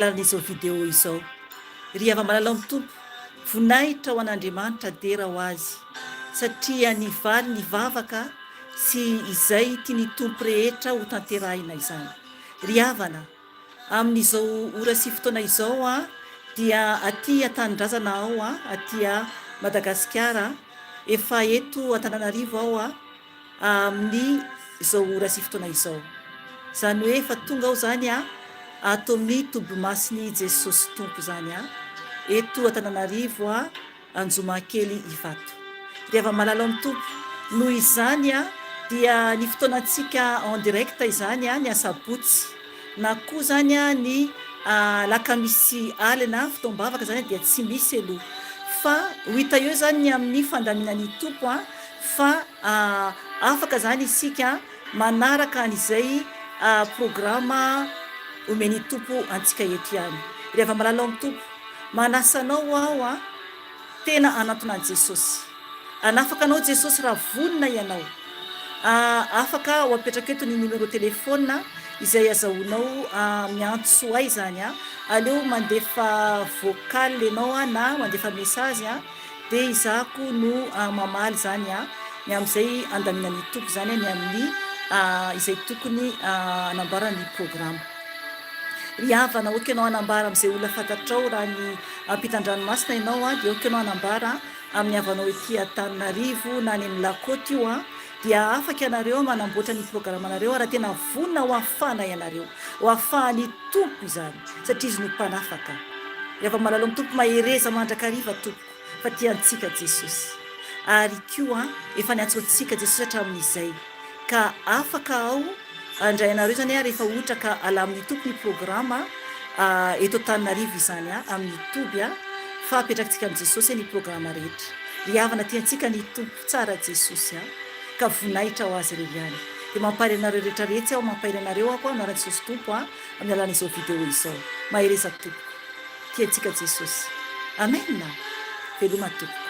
Lalan'izao vidéo izao ry ava-malala amin'ny tompo voninahitra ho an'Andriamanitra dera ho azy satria ny valy ny vavaka sy izay tia ny tompo rehetra ho tanterahina izany. Ry havana amin'izao ora sy fotoana izao dia aty an-tanindrazana ao aty Madagasikara efa eto Antananarivo ao amin'ny izao ora sy fotoana izao. Zany hoe efa tonga aho zany ato amin'ny tobomasiny Jesosy tompo zany eto Antananarivo Anjomakely Ivato. Rehefa malala amin'ny tompo noho izany dia ny fotoanantsika en direct izany ny asabotsy na koa zany ny lakamisy alina fotoam-bavaka zany dia tsy misy aloha fa ho hita eo zany ny amin'ny fandaminan'ny tompo fa afaka zany isika manaraka an'izay programa omeny tompo antsika eto ihany. Rehefa malala amin'ny tompo manasanao aho tena anatona an' Jesosy, anafaka anao Jesosy raha vonona ianao, afaka ho apetraka eto ny numéro telefona izay azahoanao miantso ahy zany aleo mandefa vocal ianao na mandefa message dia izahako no mamaly zany ny amin'izay andaminan'ny tompo zany ny amin'ny izay tokony anambarany programa. Ry havana oka ianao anambara amin'izay olona fantatrao raha ny ampitan-dranomasina ianao dia oka ianao anambara amin'ny havanao ety Antananarivo na ny amin'ny Lakôty io dia afaka ianareo manamboatra ny programa anareo raha tena vonona ho afana ianareo, ho afahan'ny tompo izany satria izy no mpanafaka. Rehefa malala amin'ny tompo mahereza mandrakariva tompoko fa tiantsika Jesosy ary koa efa niantsoantsika Jesosy hatramin'izay ka afaka ao andray anareo zany rehefa ohatra ka alamin'ny tompo ny programa eto Antananarivo izany amin'ny toby fa apetrakantsika amin'ny Jesosy ny programa rehetra. Ry havana tiantsika ny tompo tsara Jesosy ka voninahitra ho azy ireo ihany dia mampahay anareo rehetra rehetra aho mampahay anareo ako anaran'i Jesosy tompo amin'ny alan'izao vidéo izao mahereza tompo tiantsika Jesosy. Amen. Veloma tompo.